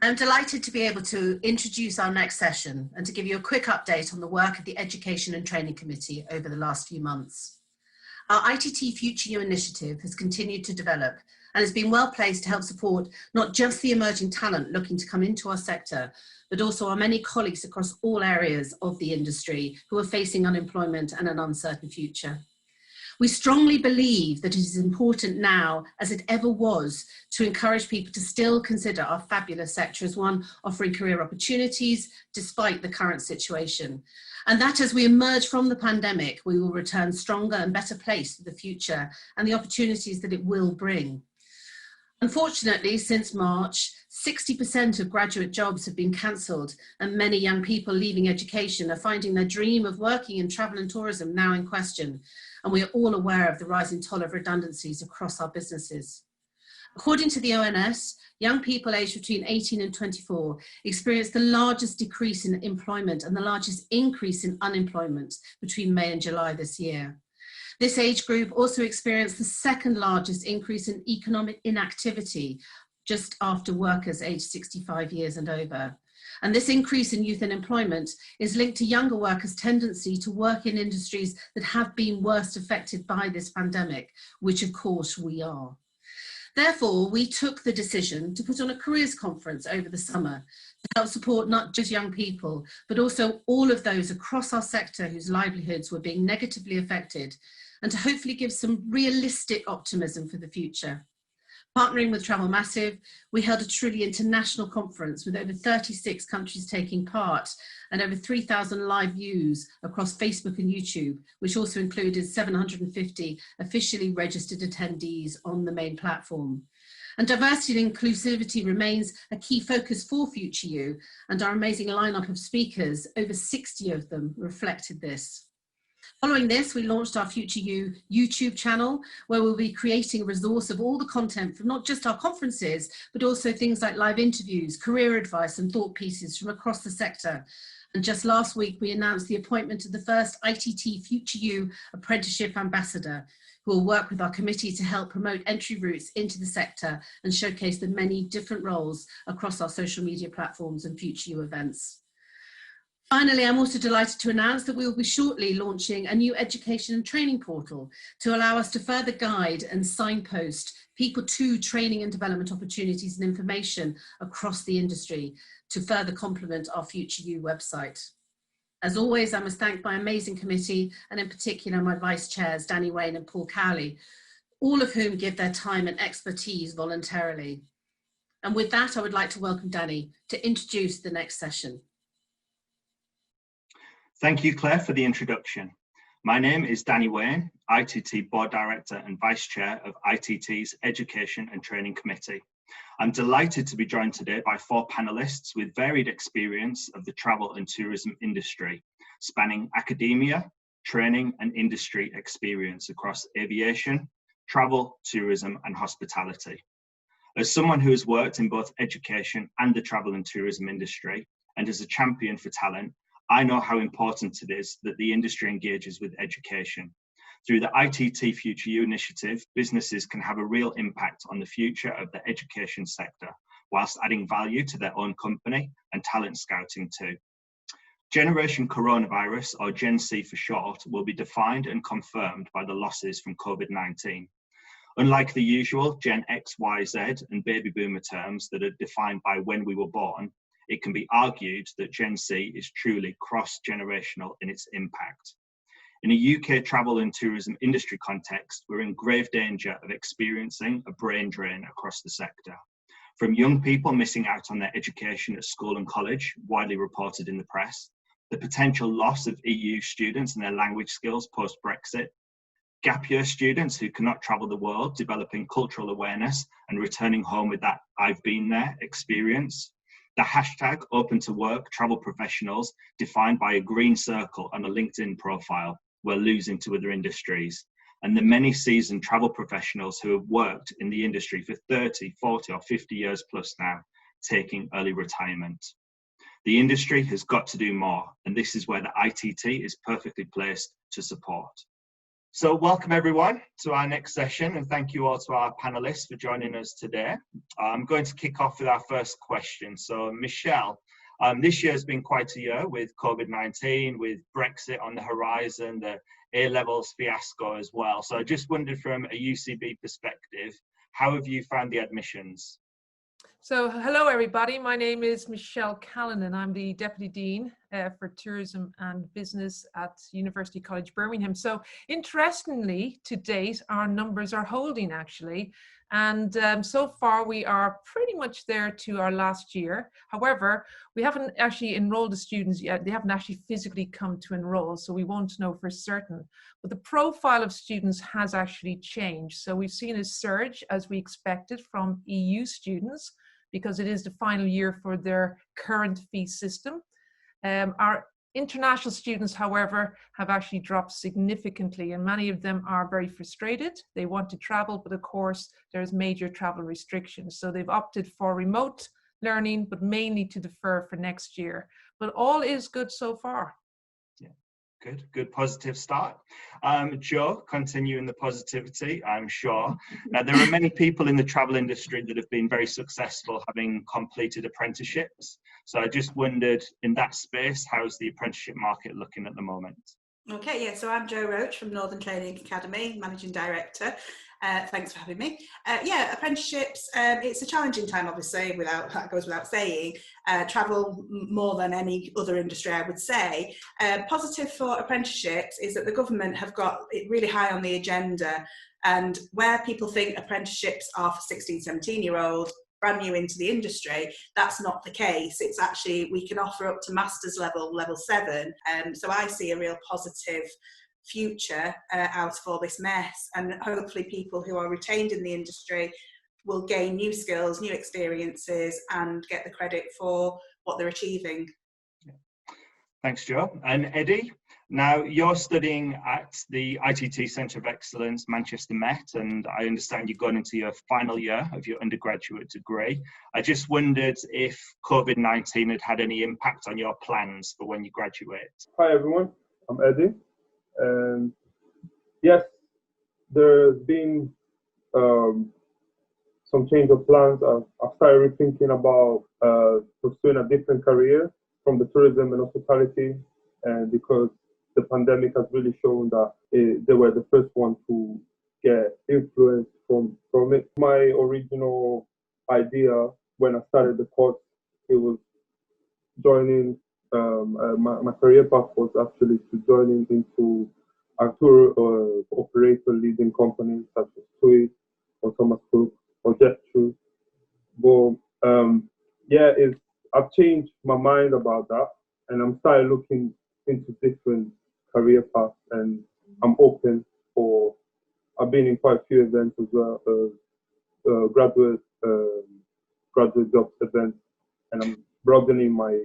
I'm delighted to be able to introduce our next session and to give you a quick update on the work of the Education and Training Committee over the last few months. Our ITT Future You initiative has continued to develop and has been well placed to help support not just the emerging talent looking to come into our sector, but also our many colleagues across all areas of the industry who are facing unemployment and an uncertain future. We strongly believe that it is important now, as it ever was, to encourage people to still consider our fabulous sector as one offering career opportunities despite the current situation. And that as we emerge from the pandemic, we will return stronger and better placed for the future and the opportunities that it will bring. Unfortunately, since March, 60% of graduate jobs have been cancelled, and many young people leaving education are finding their dream of working in travel and tourism now in question. And we are all aware of the rising toll of redundancies across our businesses. According to the ONS, young people aged between 18 and 24 experienced the largest decrease in employment and the largest increase in unemployment between May and July this year. This age group also experienced the second largest increase in economic inactivity, just after workers aged 65 years and over. And this increase in youth unemployment is linked to younger workers' tendency to work in industries that have been worst affected by this pandemic, which of course we are. Therefore, we took the decision to put on a careers conference over the summer to help support not just young people, but also all of those across our sector whose livelihoods were being negatively affected, and to hopefully give some realistic optimism for the future. Partnering with Travel Massive, we held a truly international conference with over 36 countries taking part and over 3,000 live views across Facebook and YouTube, which also included 750 officially registered attendees on the main platform. And diversity and inclusivity remains a key focus for Future You, and our amazing lineup of speakers, over 60 of them, reflected this. Following this, we launched our Future You YouTube channel, where we'll be creating a resource of all the content from not just our conferences, but also things like live interviews, career advice and thought pieces from across the sector. And just last week, we announced the appointment of the first ITT Future You Apprenticeship Ambassador, who will work with our committee to help promote entry routes into the sector and showcase the many different roles across our social media platforms and Future You events. Finally, I'm also delighted to announce that we will be shortly launching a new education and training portal to allow us to further guide and signpost people to training and development opportunities and information across the industry to further complement our Future You website. As always, I must thank my amazing committee, and in particular my vice chairs, Danny Wayne and Paul Cowley, all of whom give their time and expertise voluntarily. And with that, I would like to welcome Danny to introduce the next session. Thank you, Claire, for the introduction. My name is Danny Wayne, ITT Board Director and Vice Chair of ITT's Education and Training Committee. I'm delighted to be joined today by 4 panelists with varied experience of the travel and tourism industry, spanning academia, training and industry experience across aviation, travel, tourism and hospitality. As someone who has worked in both education and the travel and tourism industry, and as a champion for talent, I know how important it is that the industry engages with education. Through the ITT Future You initiative, businesses can have a real impact on the future of the education sector, whilst adding value to their own company and talent scouting too. Generation Coronavirus, or Gen C for short, will be defined and confirmed by the losses from COVID-19. Unlike the usual Gen X, Y, Z and baby boomer terms that are defined by when we were born, it can be argued that Gen C is truly cross-generational in its impact. In a UK travel and tourism industry context, we're in grave danger of experiencing a brain drain across the sector. From young people missing out on their education at school and college, widely reported in the press, the potential loss of EU students and their language skills post-Brexit, gap year students who cannot travel the world, developing cultural awareness and returning home with that "I've been there" experience, the hashtag open to work travel professionals defined by a green circle on a LinkedIn profile we're losing to other industries, and the many seasoned travel professionals who have worked in the industry for 30, 40 or 50 years plus now, taking early retirement. The industry has got to do more, and this is where the ITT is perfectly placed to support. So welcome everyone to our next session, and thank you all to our panelists for joining us today. I'm going to kick off with our first question. So Michelle, this year has been quite a year with COVID-19, with Brexit on the horizon, the A-levels fiasco as well. So I just wondered, from a UCB perspective, how have you found the admissions? So hello everybody, my name is Michelle Callan and I'm the Deputy Dean for Tourism and Business at University College Birmingham. So interestingly, to date, our numbers are holding actually. And so far we are pretty much there to our last year. However, we haven't actually enrolled the students yet. They haven't actually physically come to enroll, so we won't know for certain. But the profile of students has actually changed. So we've seen a surge, as we expected, from EU students, because it is the final year for their current fee system. Our international students, however, have actually dropped significantly, and many of them are very frustrated. They want to travel, but of course, there's major travel restrictions. So they've opted for remote learning, but mainly to defer for next year. But all is good so far. Good positive start. Joe, continuing the positivity, I'm sure. Now, there are many people in the travel industry that have been very successful having completed apprenticeships. So I just wondered, in that space, how's the apprenticeship market looking at the moment? Okay, yeah, so I'm Jo Roach from Northern Training Academy, Managing Director. Thanks for having me. Yeah, apprenticeships, it's a challenging time, obviously, that goes without saying. Travel more than any other industry, I would say. Positive for apprenticeships is that the government have got it really high on the agenda, and where people think apprenticeships are for 16, 17-year-olds, brand new into the industry, that's not the case. It's actually, we can offer up to master's level, level 7. So I see a real positive future out of all this mess, and hopefully people who are retained in the industry will gain new skills, new experiences, and get the credit for what they're achieving. Thanks, Joe. And Eddie, now you're studying at the ITT Centre of Excellence, Manchester Met, and I understand you've gone into your final year of your undergraduate degree. I just wondered if COVID-19 had had any impact on your plans for when you graduate. Hi everyone, I'm Eddie. And yes, there's been some change of plans. I've started rethinking about pursuing a different career from the tourism and hospitality, and because the pandemic has really shown that they were the first one to get influence from it. My original idea when I started the course, it was joining, my career path was actually to joining into a tour operator leading companies such as TUI or Thomas Cook or JetTrue. But yeah, I've changed my mind about that, and I'm started looking into different career paths, and I'm open for. I've been in quite a few events as well, graduate jobs events, and I'm broadening my.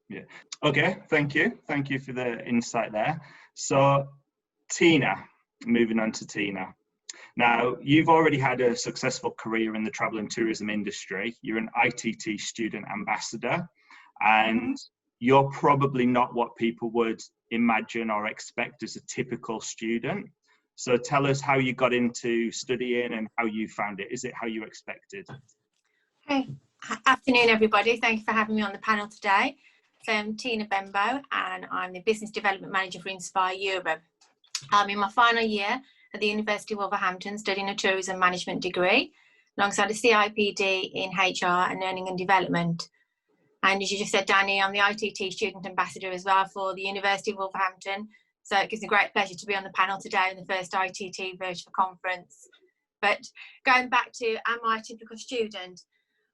Yeah. Okay. Thank you. Thank you for the insight there. So, Tina, moving on to Tina. Now, you've already had a successful career in the travel and tourism industry. You're an ITT student ambassador, and you're probably not what people would imagine or expect as a typical student. So tell us how you got into studying and how you found it. Is it how you expected? Hey, afternoon everybody. Thank you for having me on the panel today. So I'm Tina Bembo and I'm the Business Development Manager for Inspire Europe. I'm in my final year at the University of Wolverhampton studying a tourism management degree alongside a CIPD in HR and learning and development. And as you just said, Danny, I'm the ITT student ambassador as well for the University of Wolverhampton. So it gives me great pleasure to be on the panel today in the first ITT virtual conference. But going back to, am I a typical student?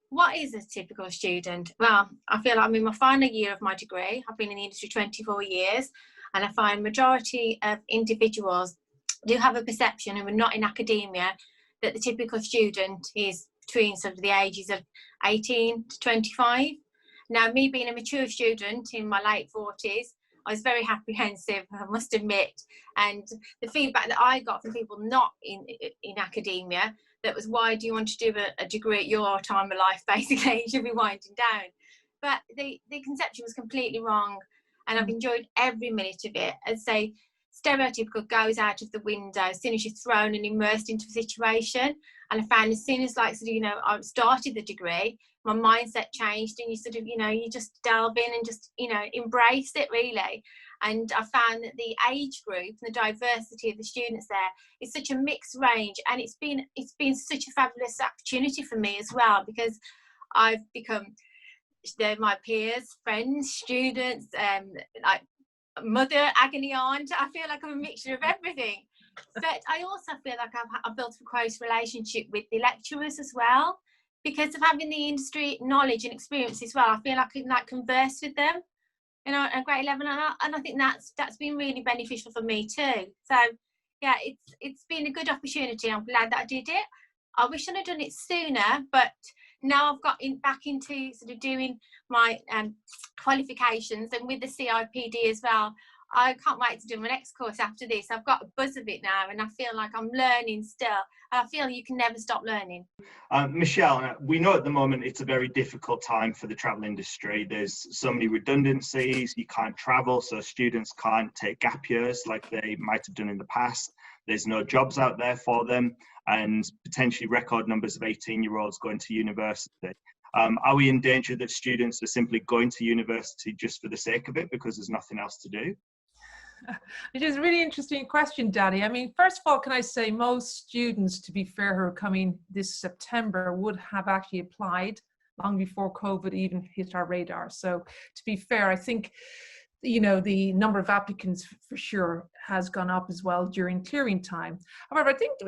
What is a typical student? Well, I feel like I'm in my final year of my degree. I've been in the industry 24 years, and I find majority of individuals do have a perception, and we're not in academia, that the typical student is between sort of the ages of 18 to 25. Now, me being a mature student in my late 40s, I was very apprehensive, I must admit, and the feedback that I got from people not in academia, that was, why do you want to do a degree at your time of life, basically, you should be winding down. But the conception was completely wrong, and I've enjoyed every minute of it. I'd say stereotypical goes out of the window as soon as you're thrown and immersed into a situation. And I found as soon as, like, sort of, you know, I started the degree, my mindset changed, and you sort of, you know, you just delve in and just, you know, embrace it really. And I found that the age group and the diversity of the students there is such a mixed range, and it's been such a fabulous opportunity for me as well, because I've become, they're my peers, friends, students, like mother, agony aunt. I feel like I'm a mixture of everything. But I also feel like I've built a close relationship with the lecturers as well, because of having the industry knowledge and experience as well. I feel like I can, like, converse with them, you know, at a great level, and I think that's been really beneficial for me too. So yeah, it's been a good opportunity. I'm glad that I did it. I wish I'd have done it sooner, but now I've got back into sort of doing my qualifications, and with the CIPD as well. I can't wait to do my next course after this. I've got a buzz of it now, and I feel like I'm learning still. I feel you can never stop learning. Michelle, we know at the moment it's a very difficult time for the travel industry. There's so many redundancies, you can't travel, so students can't take gap years like they might have done in the past. There's no jobs out there for them, and potentially record numbers of 18-year-olds going to university. Are we in danger that students are simply going to university just for the sake of it because there's nothing else to do? It is a really interesting question, Danny. I mean, first of all, can I say most students, to be fair, who are coming this September would have actually applied long before COVID even hit our radar. So to be fair, I think, you know, the number of applicants for sure has gone up as well during clearing time. However, I think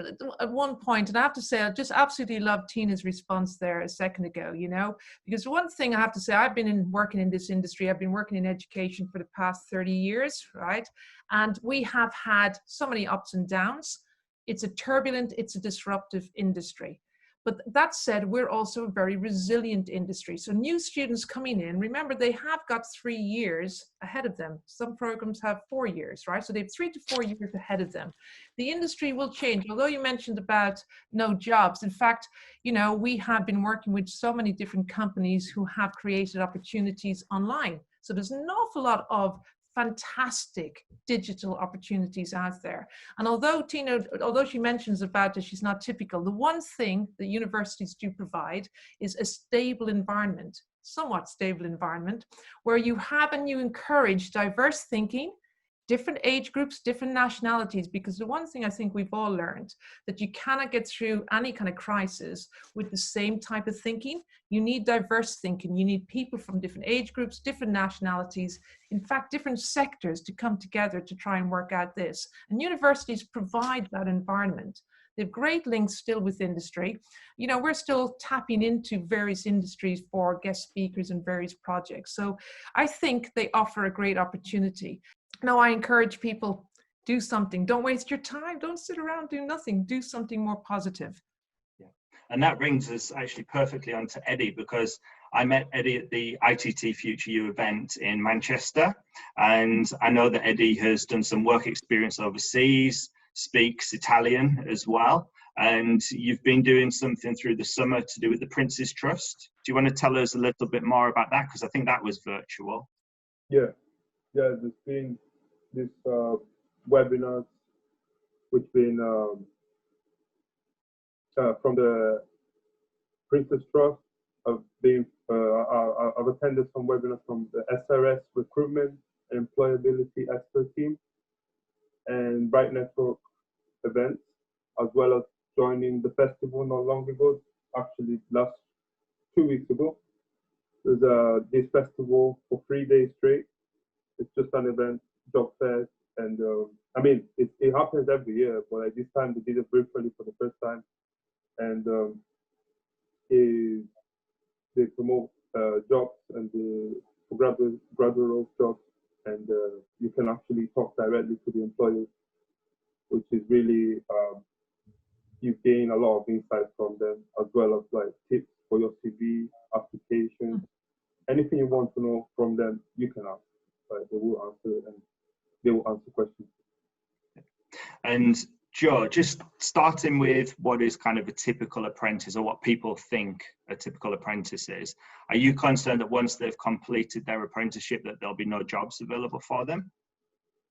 at one point, and I have to say, I just absolutely love Tina's response there a second ago, you know, because one thing I have to say, I've been working in this industry, I've been working in education for the past 30 years, right? And we have had so many ups and downs. It's a turbulent, it's a disruptive industry. But that said, we're also a very resilient industry. So new students coming in, remember, they have got 3 years ahead of them. Some programs have 4 years, right? So they have 3 to 4 years ahead of them. The industry will change. Although you mentioned about no jobs, in fact, you know, we have been working with so many different companies who have created opportunities online. So there's an awful lot of fantastic digital opportunities out there. And although Tina, although she mentions about that she's not typical, the one thing that universities do provide is a stable environment, somewhat stable environment, where you have and you encourage diverse thinking, different age groups, different nationalities, because the one thing I think we've all learned, that you cannot get through any kind of crisis with the same type of thinking. You need diverse thinking. You need people from different age groups, different nationalities, in fact, different sectors to come together to try and work out this. And universities provide that environment. They have great links still with industry. You know, we're still tapping into various industries for guest speakers and various projects. So I think they offer a great opportunity. Now, I encourage people, do something. Don't waste your time. Don't sit around, do nothing. Do something more positive. Yeah. And that brings us actually perfectly on to Eddie, because I met Eddie at the ITT Future You event in Manchester. And I know that Eddie has done some work experience overseas, speaks Italian as well. And you've been doing something through the summer to do with the Prince's Trust. Do you want to tell us a little bit more about that? Because I think that was virtual. Yeah, there's been this webinars which been from the Princess Trust. I've attended some webinars from the SRS recruitment and employability expert team and Bright Network events, as well as joining the festival not long ago, actually last 2 weeks ago. There's this festival for 3 days straight. It's just an event, job fairs, and I mean, it happens every year, but at this time they did it virtually for the first time, and they promote jobs and for graduate role jobs, and you can actually talk directly to the employers, which is really you gain a lot of insight from them, as well as like tips for your CV, application, anything you want to know from them, you can ask. They will answer it, and they will answer questions. And Joe, just starting with what is kind of a typical apprentice, or what people think a typical apprentice is, are you concerned that once they've completed their apprenticeship that there'll be no jobs available for them?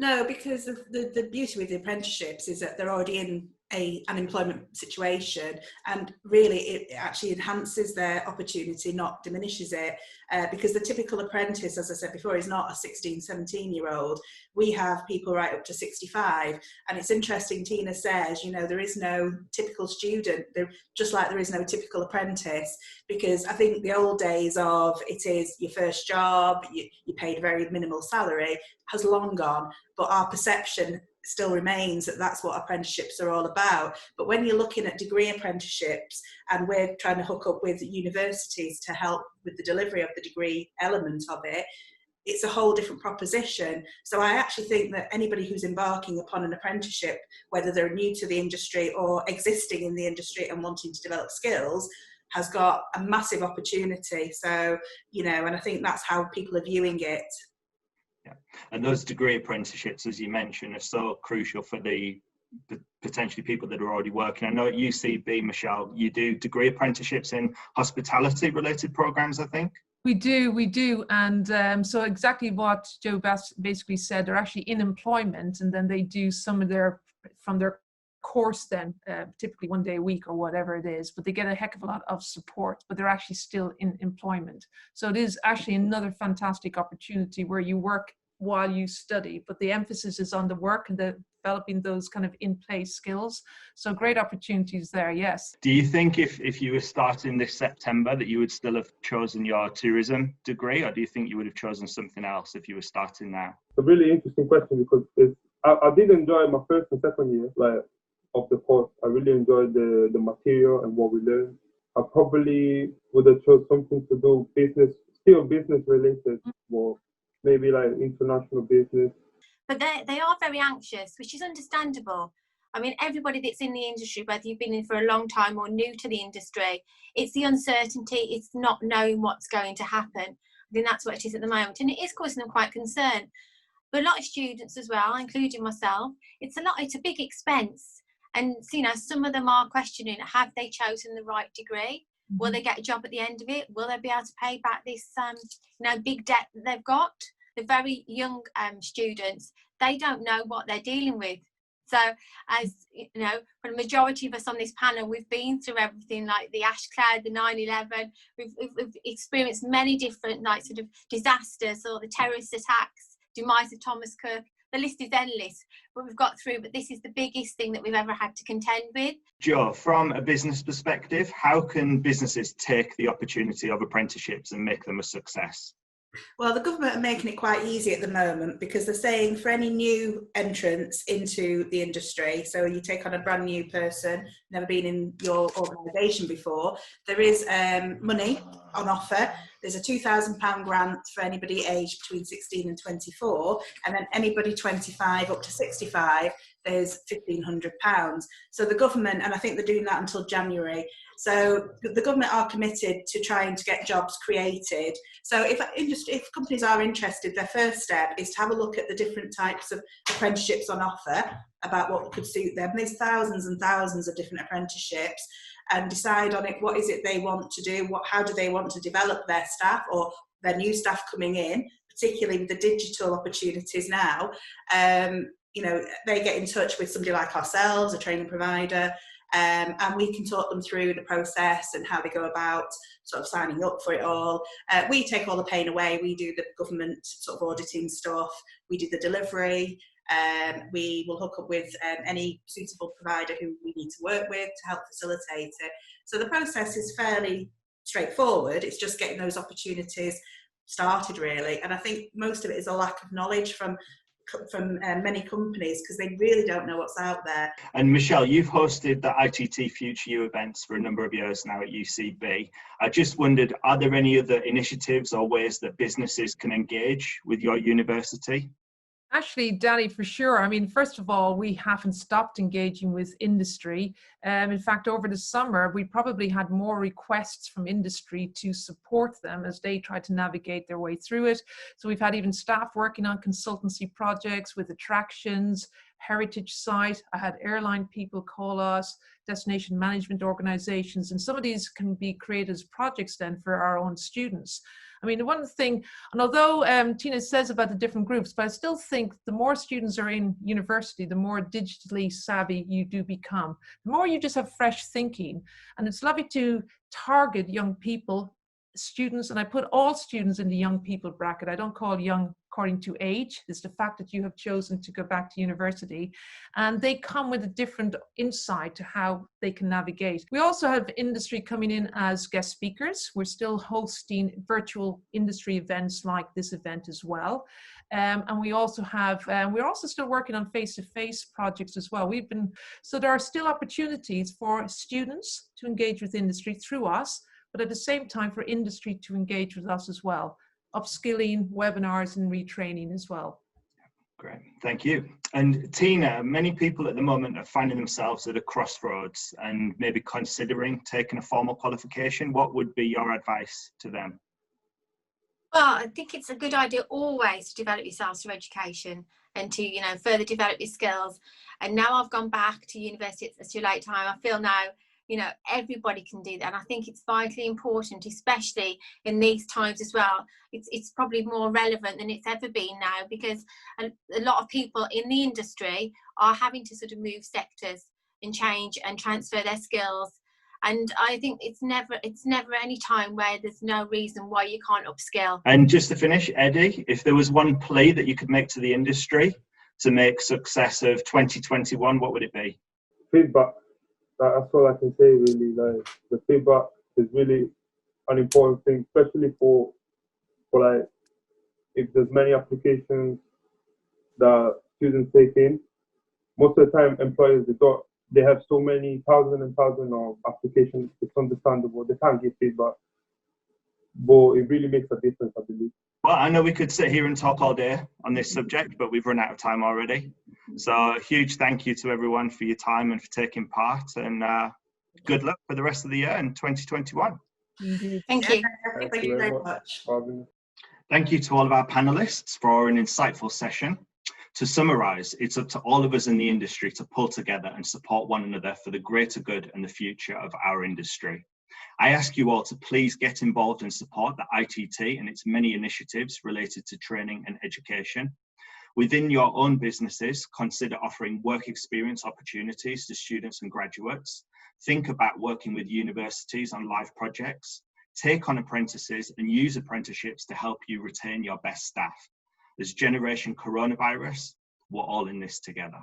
No, because the beauty with the apprenticeships is that they're already in an employment situation, and really it actually enhances their opportunity, not diminishes it, because the typical apprentice, as I said before, is not a 16, 17-year-old. We have people right up to 65, and it's interesting, Tina says, you know, there is no typical student, just like there is no typical apprentice, because I think the old days of it is your first job, you paid a very minimal salary, has long gone, but our perception still remains that that's what apprenticeships are all about. But when you're looking at degree apprenticeships, and we're trying to hook up with universities to help with the delivery of the degree element of it, it's a whole different proposition. So I actually think that anybody who's embarking upon an apprenticeship, whether they're new to the industry or existing in the industry and wanting to develop skills, has got a massive opportunity. So, you know, and I think that's how people are viewing it. Yeah. And those degree apprenticeships, as you mentioned, are so crucial for the potentially people that are already working. I know at UCB, Michelle, you do degree apprenticeships in hospitality related programs, I think. We do. And so exactly what Joe basically said, they're actually in employment, and then they do some of their course then, typically 1 day a week or whatever it is, but they get a heck of a lot of support, but they're actually still in employment. So it is actually another fantastic opportunity where you work while you study, but the emphasis is on the work and developing those kind of in-place skills. So great opportunities there, yes. Do you think if you were starting this September that you would still have chosen your tourism degree, or do you think you would have chosen something else if you were starting now? It's a really interesting question, because I did enjoy my first and second year of the course. I really enjoyed the material and what we learned. I probably would have chose something to do still business related, or maybe like international business. But they are very anxious, which is understandable. I mean, everybody that's in the industry, whether you've been in for a long time or new to the industry, it's the uncertainty, it's not knowing what's going to happen. I think that's what it is at the moment, and it is causing them quite concern. But a lot of students as well, including myself, it's a big expense. And, you know, some of them are questioning, have they chosen the right degree? Will they get a job at the end of it? Will they be able to pay back this, big debt that they've got? The very young students, they don't know what they're dealing with. So, as you know, for the majority of us on this panel, we've been through everything, like the ash cloud, the 9/11. We've experienced many different sort of disasters, or the terrorist attacks, demise of Thomas Cook. The list is endless, but we've got through. But this is the biggest thing that we've ever had to contend with. Joe, from a business perspective, how can businesses take the opportunity of apprenticeships and make them a success? Well, the government are making it quite easy at the moment, because they're saying for any new entrants into the industry, so you take on a brand new person, never been in your organisation before, there is money on offer. There's a £2,000 grant for anybody aged between 16 and 24, and then anybody 25 up to 65, there's £1,500. So the government, and I think they're doing that until January, so the government are committed to trying to get jobs created. So if companies are interested, their first step is to have a look at the different types of apprenticeships on offer, about what could suit them. There's thousands and thousands of different apprenticeships, and decide on it, what is it they want to do, how do they want to develop their staff or their new staff coming in, particularly with the digital opportunities now. They get in touch with somebody like ourselves, a training provider, and we can talk them through the process and how they go about sort of signing up for it all. We take all the pain away. We do the government sort of auditing stuff. We do the delivery. We will hook up with any suitable provider who we need to work with to help facilitate it. So the process is fairly straightforward. It's just getting those opportunities started, really. And I think most of it is a lack of knowledge from many companies, because they really don't know what's out there. And Michelle, you've hosted the ITT Future You events for a number of years now at UCB. I just wondered, are there any other initiatives or ways that businesses can engage with your university? Actually, Danny, for sure. I mean, first of all, we haven't stopped engaging with industry. In fact, over the summer, we probably had more requests from industry to support them as they try to navigate their way through it. So we've had even staff working on consultancy projects with attractions, heritage site. I had airline people call us, destination management organizations, and some of these can be created as projects then for our own students. I mean, one thing, and although Tina says about the different groups, but I still think the more students are in university, the more digitally savvy you do become. The more you just have fresh thinking. And it's lovely to target young people, students, and I put all students in the young people bracket. I don't call young according to age. It's the fact that you have chosen to go back to university, and they come with a different insight to how they can navigate. We also have industry coming in as guest speakers. We're still hosting virtual industry events like this event as well. And we also have, we're also still working on face-to-face projects as well. So there are still opportunities for students to engage with industry through us, but at the same time for industry to engage with us as well. Upskilling, webinars, and retraining as well. Great, thank you. And Tina, many people at the moment are finding themselves at a crossroads and maybe considering taking a formal qualification. What would be your advice to them? Well, I think it's a good idea always to develop yourself through education and to, you know, further develop your skills. And now I've gone back to university at too late time. I feel now, you know, everybody can do that. And I think it's vitally important, especially in these times as well. It's probably more relevant than it's ever been now, because a lot of people in the industry are having to sort of move sectors and change and transfer their skills. And I think it's never any time where there's no reason why you can't upskill. And just to finish, Eddie, if there was one plea that you could make to the industry to make success of 2021, what would it be? Feedback. That's all I can say, really. Like, the feedback is really an important thing, especially for like, if there's many applications that students take in. Most of the time, employers, they have so many thousands and thousands of applications. It's understandable. They can't give feedback, but it really makes a difference, I believe. Well, I know we could sit here and talk all day on this subject, but we've run out of time already. So a huge thank you to everyone for your time and for taking part, and good luck for the rest of the year in 2021. Thank you. Thank you very much. Thank you to all of our panelists for an insightful session. To summarize, it's up to all of us in the industry to pull together and support one another for the greater good and the future of our industry. I ask you all to please get involved and support the ITT and its many initiatives related to training and education. Within your own businesses, consider offering work experience opportunities to students and graduates. Think about working with universities on live projects. Take on apprentices and use apprenticeships to help you retain your best staff. As Generation Coronavirus, we're all in this together.